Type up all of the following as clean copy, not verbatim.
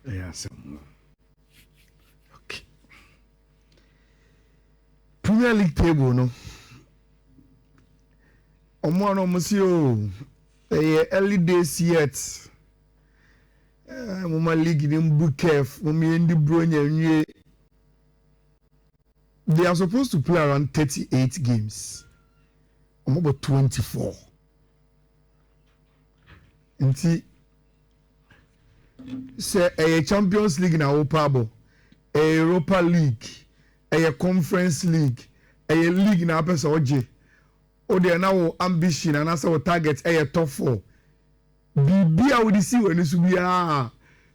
Yeah, okay. Premier League table, no. Omo monsieur, early days yet. Mama league in Bukef, Mummy in the Bronya. They are supposed to play around 38 games. I'm about 24. And see, say a Champions League na Opabo, a Europa League, a Conference League, a league na Apesa Oje. O they are now ambition and as our target a top 4. Be I would see when this will be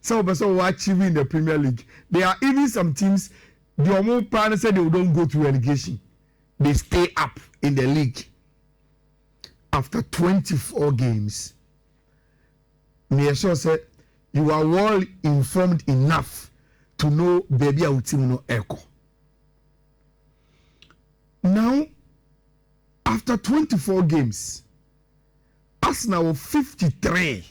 some person who are achieving the Premier League. There are even some teams, the Omo plan said they don't go to relegation. They stay up in the league after 24 games. Me sure said you are well informed enough to know baby our team no echo. Now, after 24 games, Arsenal 53.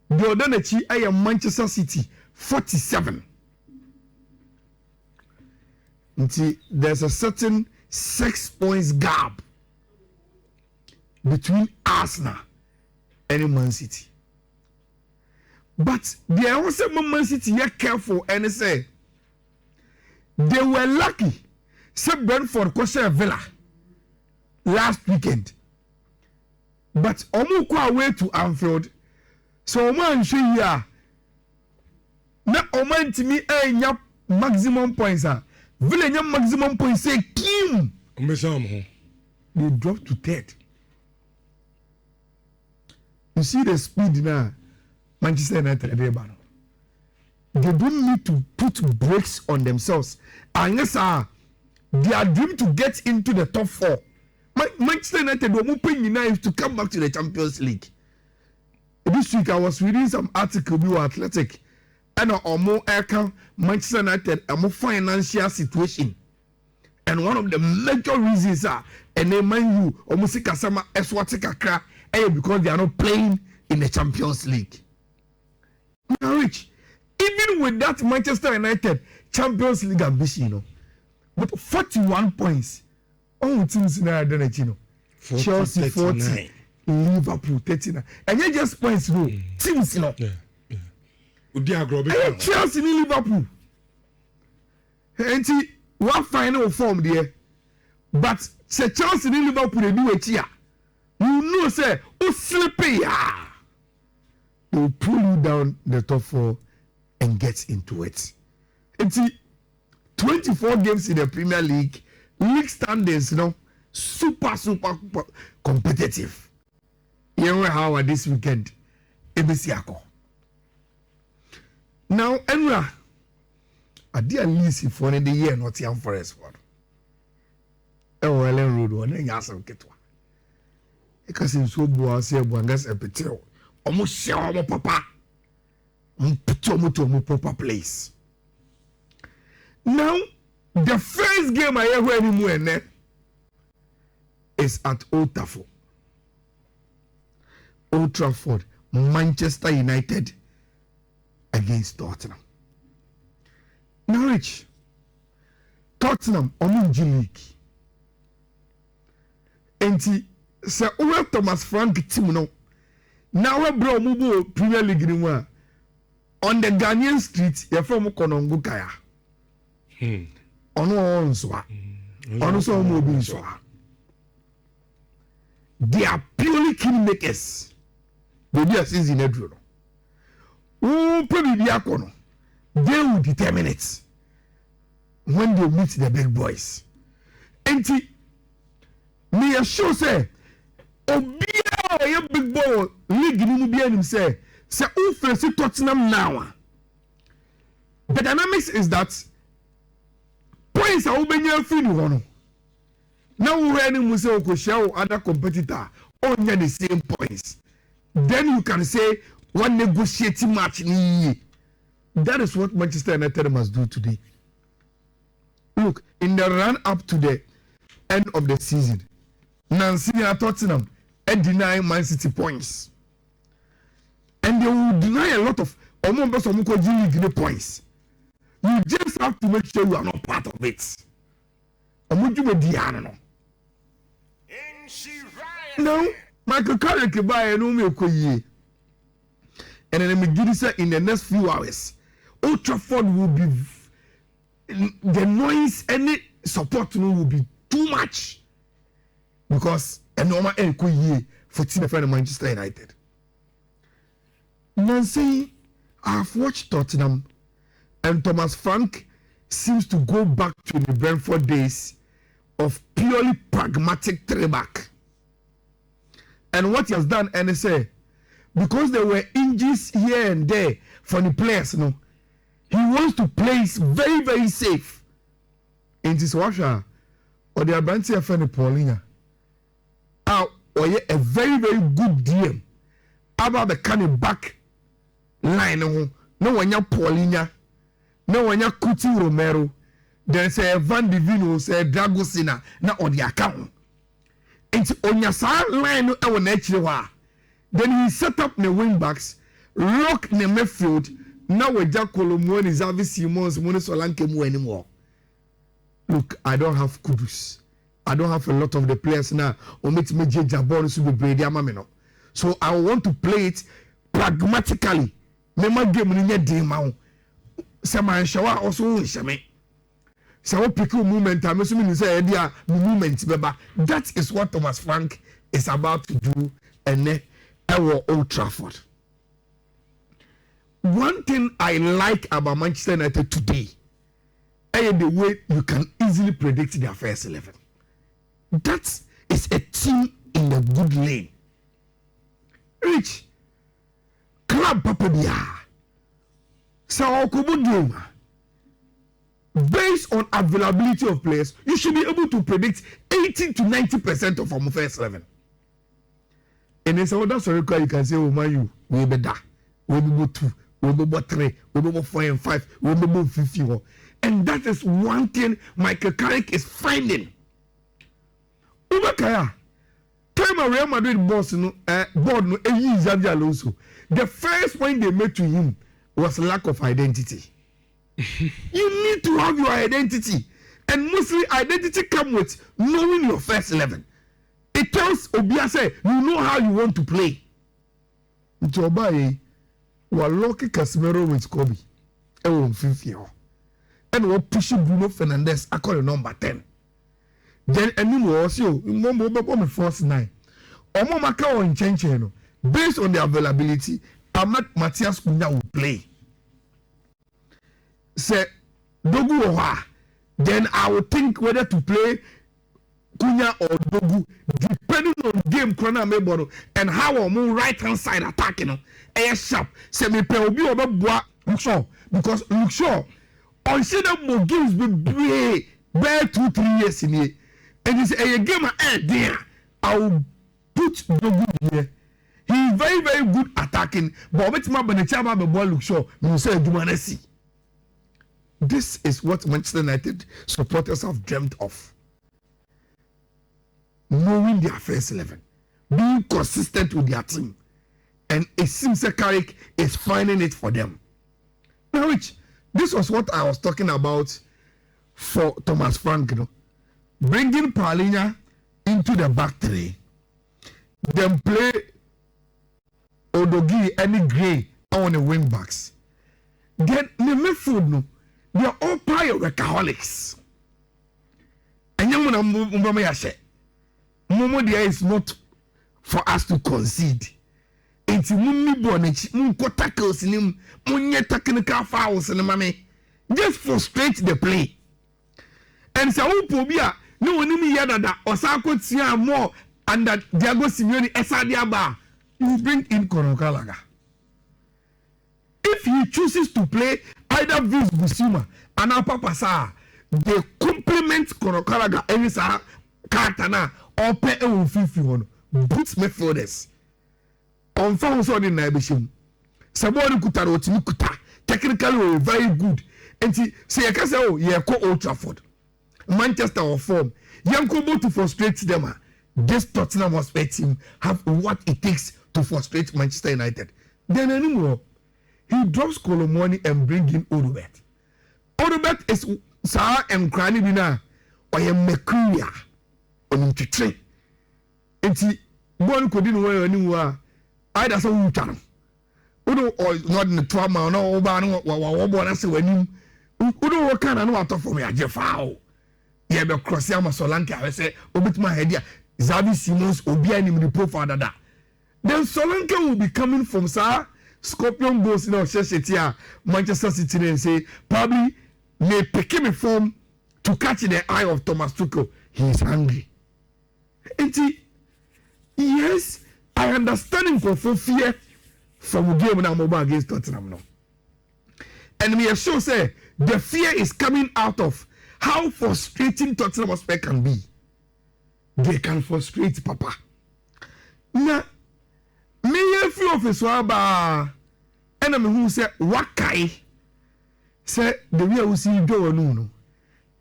The Odanechi I am Manchester City 47. See, there's a certain 6 points gap between Arsenal and Man City. But they are also Man City are careful and say they were lucky. Say Brentford Costa Villa last weekend. But omu kwa away to Anfield. So omu anshe ya. Na omu ntimi enya maximum points ha. Villa enya maximum points say kim. They dropped to 3rd. You see the speed now. Manchester United they don't need to put brakes on themselves. Unless their dream to get into the top 4. Manchester United were moving to come back to the Champions League. This week I was reading some article about Athletic and Manchester United a more financial situation. And one of the major reasons are and they mind you almost Kasama Eswatika because they are not playing in the Champions League. Now, Rich, even with that Manchester United Champions League ambition, you know, but 41 points. All teams in the Chelsea 40, Liverpool 39. And you just points, no teams, you know. Chelsea in Liverpool. And see, what final form there? But say Chelsea in Liverpool, they do it here. You know, say, oh, sleepy. They will pull you down the top 4 and get into it. And see, 24 games in the Premier League. League standings, you know, super competitive. You know how this weekend, ABC. Now, Enra, I did at least for the year not young forest one. Ellen Road one, and Yassam Ketwa. Because in so boas here, Wangas and Petel, almost share papa, Putomo proper place. Now, the first game I ever anywhere is at Old Trafford, Manchester United against Tottenham. Norwich, Tottenham, Omunji League. And Sir Owe Thomas Frank Timono. Now we bro mubu Premier League ni on the Ghanaian street, you're from Konongo Kaya. Ono so mo bi so. They are purely kingmakers. They be a season edro. Probably they will determine it when they meet the big boys. And me assure say obia a big boy league ni mu bia nim say who face Tottenham now. The dynamics is that points are obenya free no. Now we any mu say okosha other competitor on the same points. Then you can say one negotiating match ni. That is what Manchester United must do today. Look, in the run up to the end of the season, Nancy and Tottenham and deny Man City points. and they will deny a lot of league points. You just have to make sure you are not part of it. Now, Michael Carrick buy no me okoye. And then me say in the next few hours, Old Trafford will be the noise, any support will be too much because a normal okoye for team of Manchester United. Nancy, I've watched Tottenham, and Thomas Frank seems to go back to the Brentford days of purely pragmatic three-back. And what he has done, and say, because there were injuries here and there for the players, no, he wants to play very, very safe. In this washer, or the Abanti Afeni Paulina, or a very, very good DM about the kind of back line. No one ya Paulina, no one ya Kuti Romero, then say Van Divino, say Dragosina, not on the account. It's on your side line, our natural. Then he set up the wing backs, lock the midfield. Now we Jack Colombo is having Simons, Monosolanke anymore. Look, I don't have Kudus. I don't have a lot of the players now. So I want to play it pragmatically. Mema game ni nye ma. Sama shawa also nshame. So pick movement. I'm assuming say idea movement beba. That is what Thomas Frank is about to do and our Old Trafford. One thing I like about Manchester United today is the way you can easily predict their first 11. That is a team in the good lane. Rich club papabia. So game. Based on availability of players, you should be able to predict 80 to 90% of our first 11. And then so that's you can say, oh my, you will be that, we will be 2, we will be 3, we will be 4 and 5, we will be 50. And that is one thing Michael Carrick is finding. Ubakaya, time a Real Madrid boss no board no Xabi Alonso. The first point they made to him was lack of identity. You need to have your identity, and mostly identity comes with knowing your first 11. It tells Obia say you know how you want to play. Ntobaye wa lucky Casemiro with Kobe. E won 50 and we push Bruno Fernandes according number 10. Then any also Mombo me force 9. Omo maka on change no based on the availability. Matthias Cunha will play. Say Dogu or then I will think whether to play Cunha or Dogu depending on game corner meboro and how I'm on right hand side attacking air sharp. Say me pe obi obeboa Luxor because Luxor on see them more games be bear 2-3 years in here. And it's a game there. I will put Dogu here. He is very, very good attacking. But this is what Manchester United supporters have dreamt of. Knowing their first 11. Being consistent with their team. And it seems that Carrick is finding it for them. Now, Rich, this was what I was talking about for Thomas Frank. You know? Bringing Paulinho into the back three. Then play Odogi any Gray on the wing backs. Then the midfield no, they are all prior workaholics. And young Momo there is not for us to concede. It's mummy bonnet, munko tackles in him, munye technical fouls in the money. Just frustrate the play. And so Pobia, no one me yada or Sako Tia more and that Diago Simeone Esadiaba. You bring in Korokalaga. If he chooses to play either Vince Busuma and Apapasa, they complement Korokalaga and his Katana or pay a 51 boots midfielders. On found so in Nibishim. Sabori Kutaro Kuta, technically very good. And say, I can say, oh, yeah, Old Trafford, Manchester or form. Yankobo to frustrate them. This Tottenham Hotspur team have what it takes to frustrate Manchester United. Then anymore, he drops Colomoni and bring in Odubert. Odubert is Sir and Cranny Bina or a Mercuria on him to train. And he one couldn't wear anywhere. Either some channel. Udo or not in the trauma, no, Obano, or what I say when you Udo, what kind of water for me? I just foul. Yeah, but Crossiama Solanka, I say, Obit my head, Zavi Simons, Obianim, the profile that. Then Solanka will be coming from Sir Scorpion goes in our Cheshire, Manchester City, and say, probably may pick him a form to catch the eye of Thomas Tuchel. He is hungry. And yes, I understand him for fear from the game now mobile against Tottenham. No. And me sure say the fear is coming out of how frustrating Tottenham Hotspur can be. They can frustrate Papa. Now, me a few of us were and I'm who say Wakai say the way we see go no.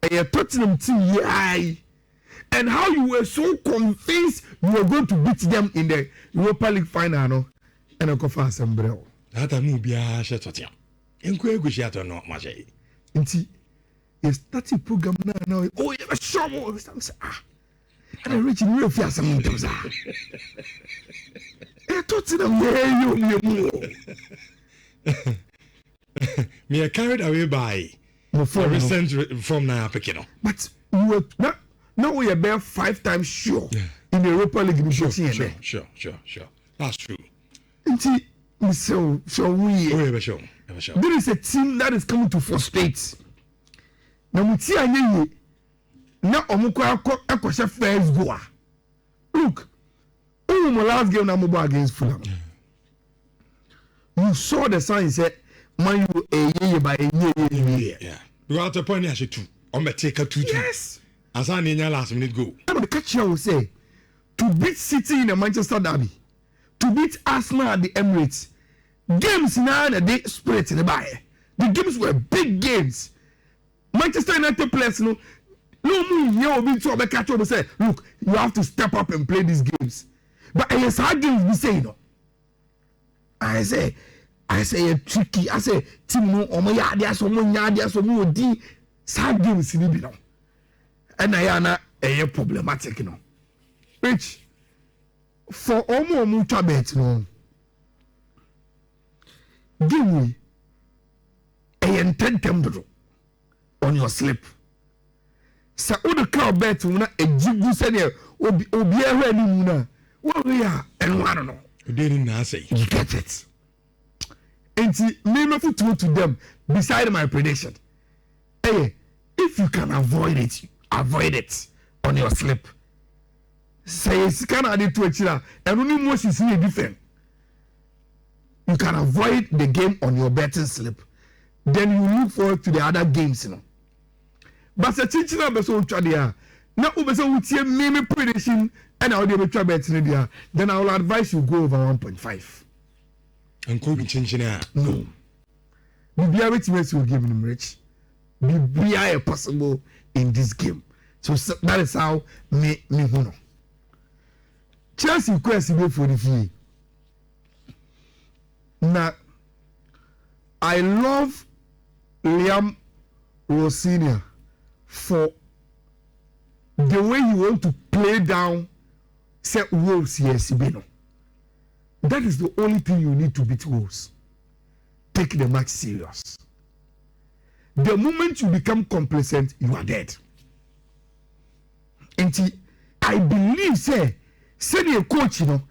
And Tottenham team yeah. And how you were so convinced you were going to beat them in the Europa League final, no? And I go for assembly. That I move be a shut out. Enquire shut or not, Majay. Inti, you started program now. Oh, you're a show. And I reach in real fast. I thought them me are carried away by the recent from now, Pekino. But you were not. Now we are about 5 times sure in the Europa League. Sure. That's true. So we there is a team that is coming to frustrate. Now we see now Omuko first goal. Look, my last game now against Fulham. You saw the sign said, "Man, you a year by a year." Yeah. You are at a point actually two. I'm gonna take a 2-2. Yes. As I need your last minute goal. The catcher will say, to beat City in the Manchester derby, to beat Arsenal at the Emirates, games now the day spirit in the buy. The games were big games. Manchester United players, no more to a catcher will say, look, you have to step up and play these games. But yes, hard games we say, no. I say a tricky. I say team no omoya dia so mo nya dia so mo di sad games ni bi no. And I am a problematic, you know. Which for almost bet, no. Give me a intent on your slip. So, the cow bet a jibu said, Obia, any what we are, and I don't know. You didn't say you get it. And see, name of it to them beside my prediction. Hey, if you can avoid it on your slip. Say it's kind of added to a chiller, and only most is really different. You can avoid the game on your betting slip. Then you look forward to the other games, you know. But the teaching of the soul tradia now over so with your meme prediction and how they will try betting there, then I will advise you go over 1.5. And could be changing it. No. Be a rich will give him rich. Be a possible in this game. So that is how me know. Chelsea quest go for the fee. Now I love Liam Rossinia for the way you want to play down set Wolves yes, Beno. That is the only thing you need to beat Wolves. Take the match serious. The moment you become complacent, you are dead. And I believe, say the coach, you know,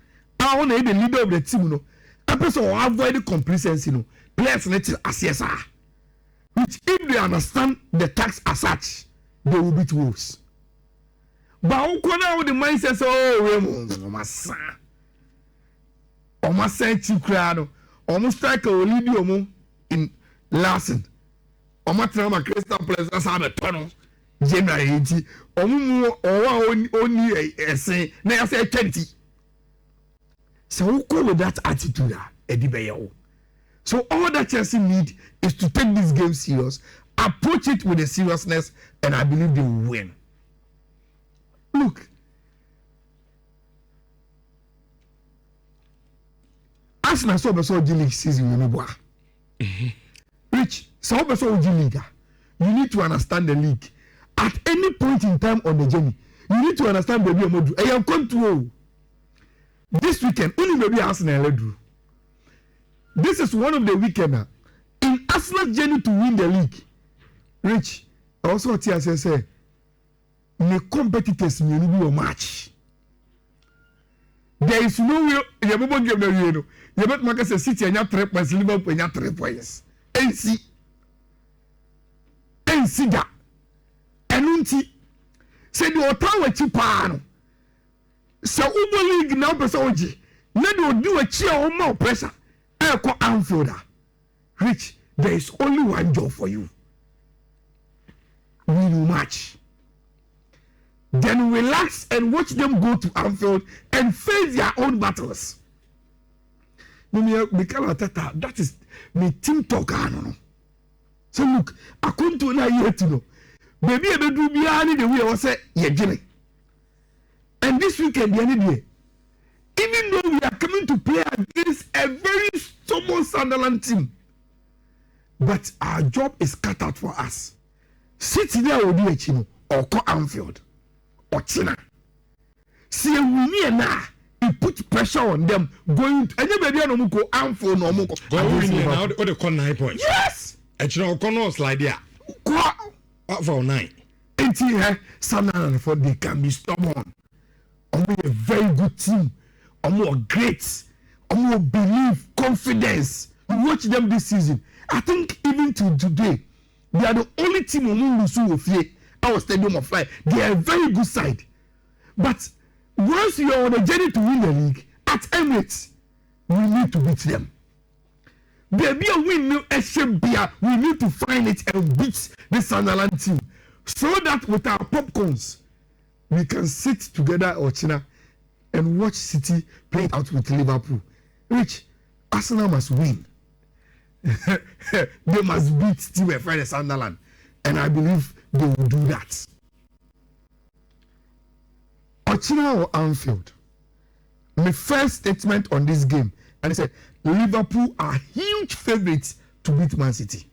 I want to be the leader of the team, you know, a person will avoid the complacency, you know, players let it as CSR. Which, if they understand the tax as such, they will beat Wolves. But how can I with the mindset, oh, my son, or my son, Chikrano, almost strike a lead in Larson. Ọmọ tẹ̀lé ọmọ Crystal Palace ọ̀sán àbẹ̀tọ́ no January 80 ọmọ mu ọwọ́ òní ẹ̀sìn náà yà sẹ́ 20. So who go with that attitude ẹ̀dí bẹ̀yẹ̀ o. So all that Chelsea need is to take this game serious, approach it with a seriousness, and I believe they will win. Look, Arsenal so be so league season you know Rich, so be so league. You need to understand the league. At any point in time on the journey, you need to understand baby Omodu. I am control. This weekend, only maybe Arsenal do. This is one of the weekend in Arsenal's journey to win the league. Rich, also what I say, the competitors may be a match. There is no way you have a game you know. You have to say City and you 3 points, Liverpool and you 3 points. NC that. Enunti say the otawa chipano. So Uber League now person oji. Na do a cheer on more pressure. I call Anfield. Rich, there is only one job for you. Win match. Then relax and watch them go to Anfield and face their own battles. That is me team talk. So look, I come to na here to know. Baby, I do be the way I say, yeah, and this weekend, the end day, even though we are coming to play against a very stubborn Sunderland team, but our job is cut out for us. Sit there or do a chino or call Anfield or China. See, we need now. You put pressure on them going to any baby no go Anfield no more. Going now, what they call 9 points. Yes. Actually, O'Connor slide there. For 9. Until Sunderland for they can be stubborn. A very good team. More great. More belief, confidence. You watch them this season. I think even till today, they are the only team who lose with our Stadium of Light. They are a very good side. But once you are on a journey to win the league at Emirates, we need to beat them. Baby, we need to find it and beat the Sunderland team so that with our popcorns we can sit together or China and watch City play it out with Liverpool. Which Arsenal must win. They must beat Team Friday Sunderland, and I believe they will do that. Ochina or Anfield, my first statement on this game, and I said Liverpool are huge favorites to beat Man City.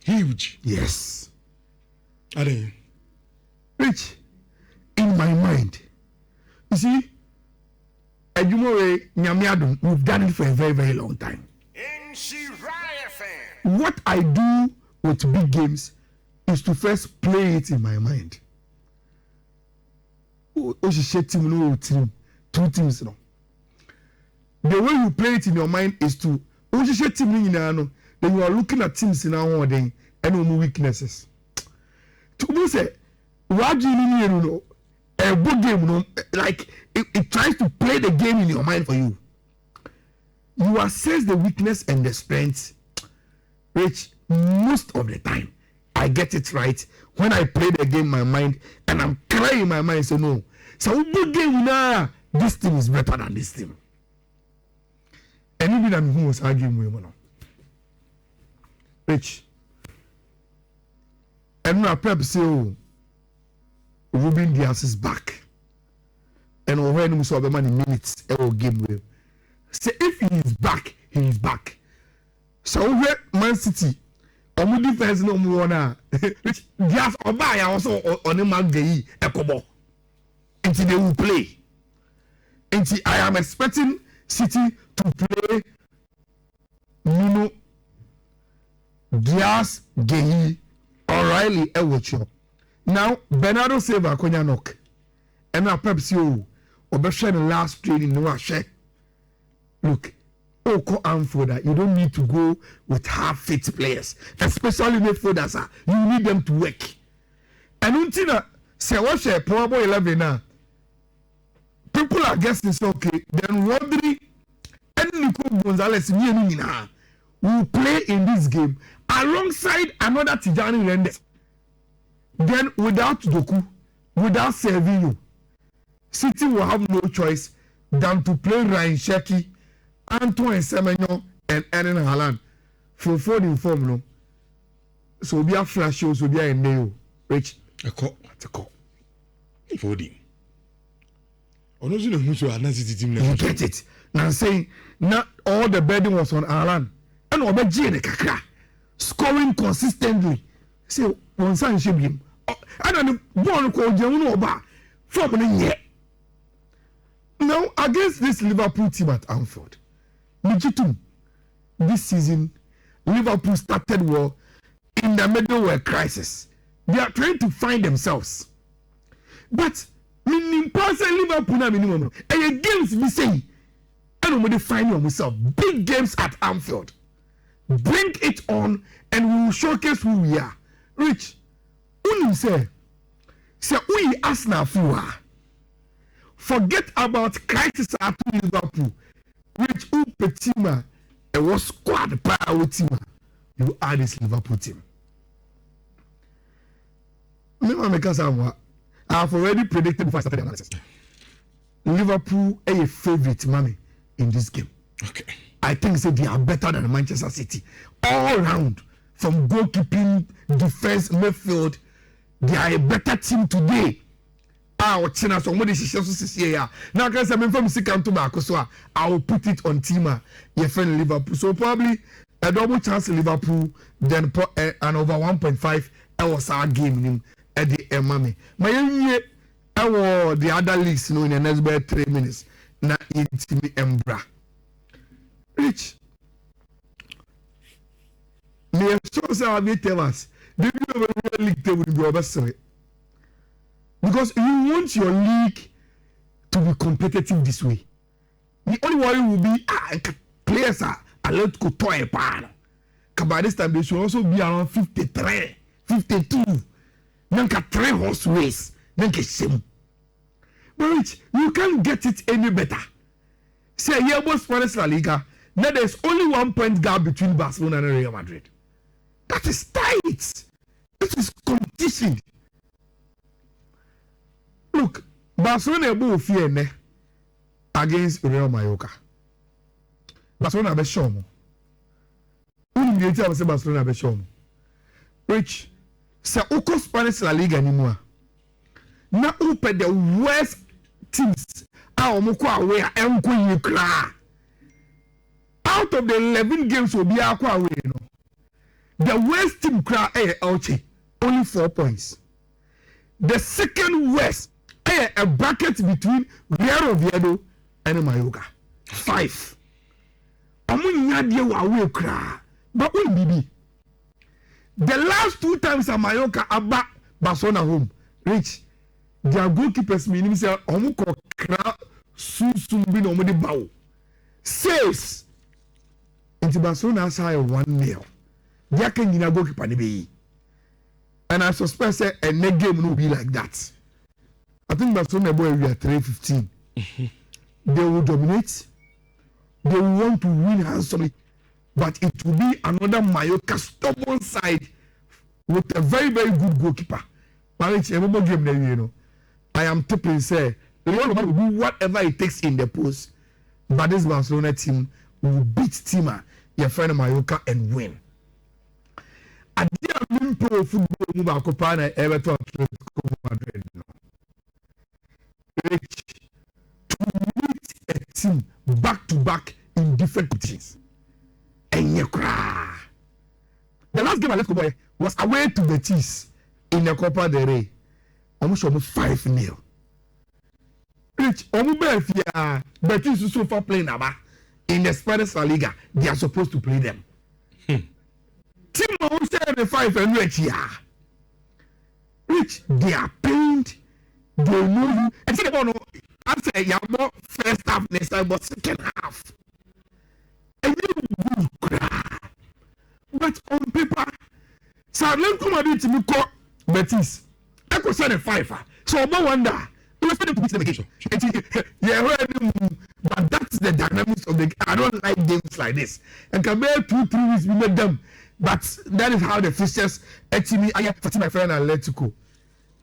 Huge. Yes. Are they? Rich, in my mind, you see, we've done it for a very, very long time. What I do with big games is to first play it in my mind. Two teams. No. The way you play it in your mind is to then you are looking at teams in our and no weaknesses. To say, what do you know? A good game, like it tries to play the game in your mind for you. You assess the weakness and the strength, which most of the time I get it right when I play the game in my mind and I'm crying in my mind. So no, so good game now. This team is better than this team. And even I'm who was arguing with you. Rich. And now Pep say, oh, Ruben Dias is back. And already we saw the man in minutes game with. Say if he is back, he is back. So where Man City, omu defense no more na. Which Dias Obaya also on the Magay Ekobo. Until they will play. Until I am expecting City to play Nuno, Dias, Gehi, O'Reilly, Ewocho. Now Bernardo Silva konya knock. And now Pepsi Obesha the last training no share. Look, Oko Anfield, you don't need to go with half-fit players, especially midfielders. You need them to work. And until say what share probably 11 now. People are guessing it's okay. Then Rodri and Nico Gonzalez will play in this game alongside another Tijani Rende. Then without Doku, without Servinho, City will have no choice than to play Ryan Sheki, Antoine Semenyo, and Eden Haaland. For form, no. So be a flash show, so be a nail. Rich, a call. That's a call. 40. You get it. and saying not all the burden was on Alan and Obeji the Kakra scoring consistently. Say one son should be I don't born called Oba from yet. Now against this Liverpool team at Anfield, this season Liverpool started well in the middle of a crisis. They are trying to find themselves. But meaning person Liverpool na minimum. And games we say, I don't want to find yourself. Big games at Anfield. Bring it on and we will showcase who we are. Rich, unim say we Arsenal fua. Forget about crisis at Liverpool. Rich Upetima and was squad power team. You are this Liverpool team. I've already predicted before I started the analysis. Liverpool are a favorite mommy in this game. Okay. I think they are better than Manchester City all round, from goalkeeping, defense, midfield. They are a better team today. China somebody here. Now can say from second to back, so I will put it on team. Your friend Liverpool. So probably a double chance Liverpool, then an over 1.5. I was our game at the Emami. My I the other leagues in the next 3 minutes. Na intimi Embra. Rich. Me so say I tell us. The league table will be over. Because you want your league to be competitive this way. The only worry will be players are allowed to toy pan. By this time they should also be around 53, 52. Nanka 3 horse race. Nanka sim. But Rich, you can't get it any better. Say here was Spanish La Liga. Now there's only 1 point gap between Barcelona and Real Madrid. That is tight. It is competition. Look, Barcelona will fear against Real Mallorca. Barcelona be show mo. Who say Barcelona be show mo? Which say Uko Spanish La Liga anymore. Na upe the worst teams are away and cry. Out of the 11 games will be away. The worst team cry Elche, only 4 points. The second worst a bracket between Real Oviedo and Mallorca. 5. Away cry. But when BB. The last 2 times at Mallorca about Barcelona home, Rich. Their goalkeepers meaning say omuko kra susum bi no mo de bawo. Saves. Into Barcelona say 1-0. Dia kan nyina goalkeeper ne be. And I suspect say a next game no be like that. I think Barcelona boy we are 3-15. They will dominate. They will want to win handsomely. But it will be another Mallorca stubborn side with a very, very good goalkeeper. But every game there, you know. I am tipping say Real will do whatever it takes in the post, but this Barcelona team will beat Tima, your friend Mallorca, and win. At the pro football move Copana Everton Madrid. To meet a team back to back in different positions. And you cry. The last game I left boy was away to Betis in the Copa del Rey. Almost 5-0. Rich, Betis is so far playing about in the Spanish La Liga. They are supposed to play them. Team who said the 5 and Rich, Rich, they are pained. They know you. And see, I say you are more first half next time, but second half. And you cry. But on paper, so let's come and do to Betis. I could send a 5. So no wonder. Let's put the vacation. Yeah, but that's the dynamics of the game. I don't like games like this. And can bear 2-3 weeks we made them. But that is how the fixtures actually I have my friend and let go.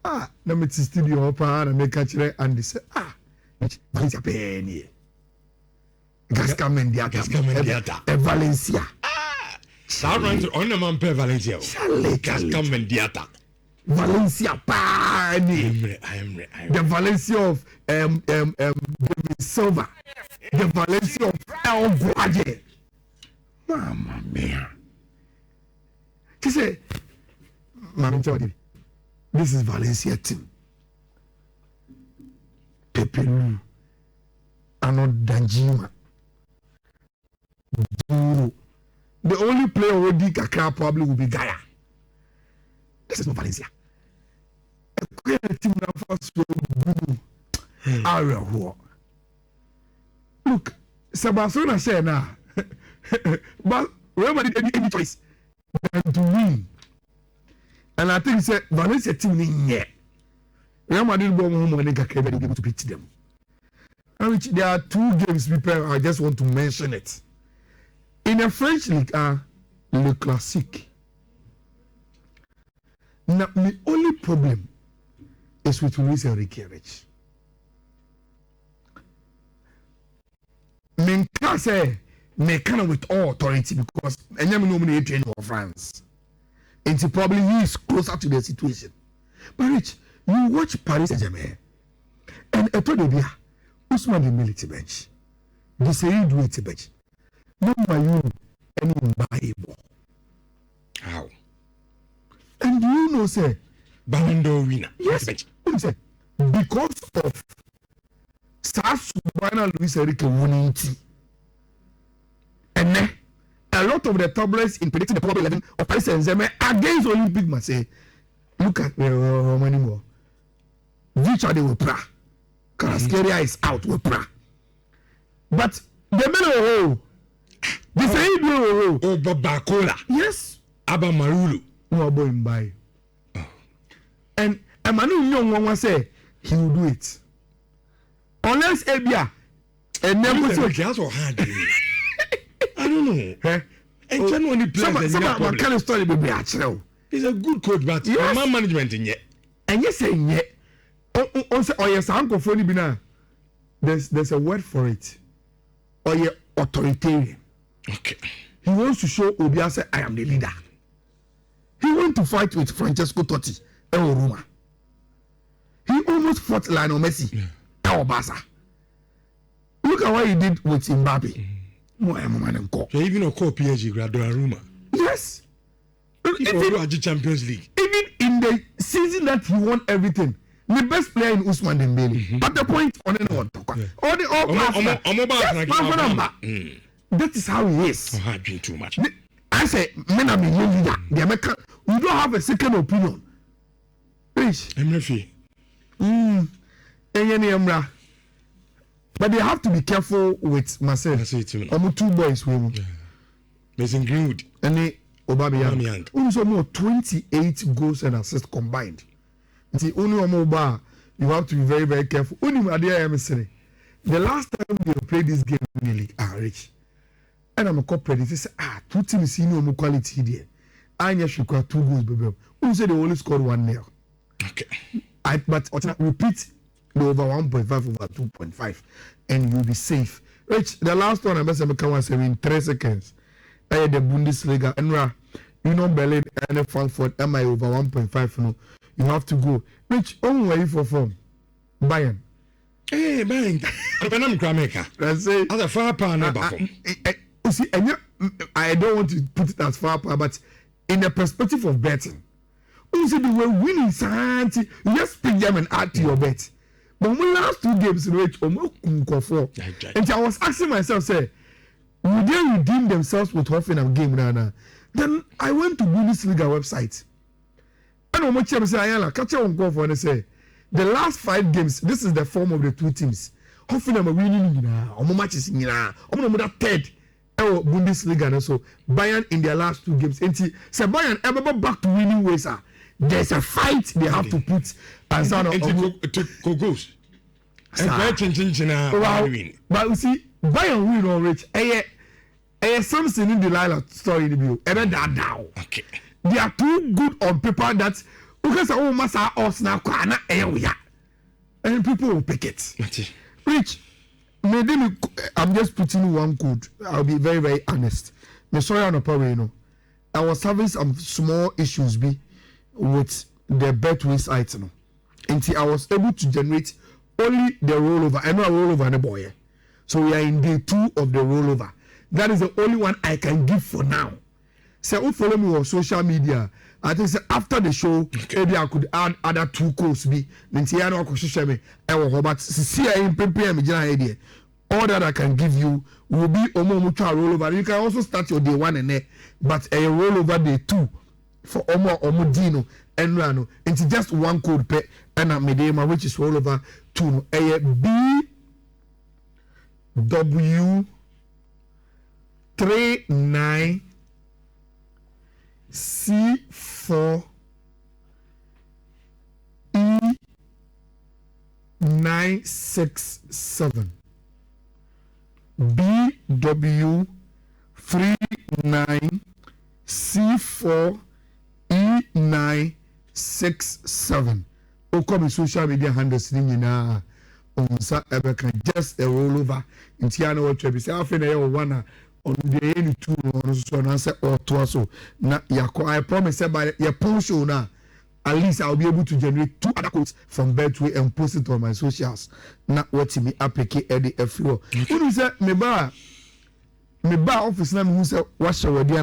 Let me studio up and make a chair and they say, Valencia penny. Gasca Mendiata. Valencia. Sound on the man per Valencia. Gasca Mendiata. Valencia pani. The Valencia of David Silva. the Valencia of El Guaje. Mamma mia. She said, this is Valencia team. Pepelu, Arnold Danjima, Duro. The only player who did Kakra probably will be Gaia. This is not Valencia. A team now first look, Sebastian said now, but remember any choice than to win. And I think said Valencia team in yet. Real Madrid go home and they can be able to beat them. And which there are 2 games people I just want to mention it. In the French League, Le Classique. Now, the only problem is with Luis Enrique. Me can say me kind with all authority because any nominate train for France. It's probably he is closer to the situation. But Rich, you watch Paris Saint-Germain and Etodobia, Usman Dembele bench. They say you do it bench. No you any Bible. How? And you know say Ballon d'Or winner. Yes. Say because of Subhana Luis Enrique winning team. And then a lot of the tabloids in predicting the probable 11 of Paris Saint-Germain against Olympic Marseille. Look at anymore. Victor de Wopra. Caraskeria is out Wopra. But the middle they say oh Babacola. Yes. Abba Marulu. No boy buy. And Emmanuel Young one say he will do it. Unless Ebia and never I don't know. And genuinely players some kind of story be actually. He's a good coach, but yes. Man management in yet. And yes, saying yet. Oh yes, uncle Phony Bina. There's a word for it. Or yeah, authoritarian. Okay. He wants to show Obia say I am the leader. He went to fight with Francesco Totti and Roma. He almost fought Lionel Messi and Barca. Look at what he did with Mbappe. So even a PSG graduate Roma. Yes. Even Champions League. Even in the season that he won everything, the best player in Usman Dembele. At the point on anyone all the that is how he is. I drink too much. I say, men are being leader. The American, we don't have a second opinion. Rich. But they have to be careful with Marcel. Almost 2 boys with him. There's in Greenwood. And they Aubameyang. Also more 28 goals and assists combined. The only bar you have to be very, very careful. Only the last time we played this game in the league, Rich. And I'm a corporate. They say, 2 teams see no quality there. I should got 2 goals, baby. Who said they only scored 1-0? Okay. But repeat the over 1.5 over 2.5, and you'll be safe. Rich, the last one I must say in 3 seconds. The Bundesliga, and you know Berlin and Frankfurt, am I over 1.5? No, you have to go. Rich, where you for form? Bayern. Hey, Bayern. I'm Grammatica. That's it. As a far power number. See, I don't want to put it as far, but in the perspective of betting, you see, they were winning something. You just pick them and add to your bet. But when last 2 games, and I was asking myself, say, would they redeem themselves with Hoffenheim game? Then I went to Bundesliga website. And I'm watching say, Ayala, catch on go for and say, the last 5 games, this is the form of the 2 teams. Hoffenheim are winning, matches in that third. Bundesliga, so Bayern in their last 2 games. And say Bayern ever back to winning ways. There's a fight they have to put as to goals. But you see, Bayern win on Rich. Something in the Lila story in the view. Okay. They are too good on paper that because massa us now and people will pick it. Rich, maybe I'm just putting one code. I'll be very, very honest. I was having some small issues with the Betway site. Until I was able to generate only the rollover. I know a rollover and a boy. So we are in day 2 of the rollover. That is the only one I can give for now. So who follow me on social media? I think after the show, maybe I could add other 2 codes. Nhyira no akoshisha me. But see I in prepare me idea. All that I can give you will be omo rollover. You can also start your day 1 and there, but a rollover day 2 for omo dino and rano. It's just 1 code per and a medema which is rollover 2. A BW 39 C4 E967 BW 39 C4 E967. Come social media handles na on sa just a rollover in Tiana what you say after na one on the any 2 on so na say or to so na I promise by your post show na at least I'll be able to generate 2 other quotes from Betway and post it on my socials. Not what me applique Eddie everywhere. Who say me ba office na me who say what shall we do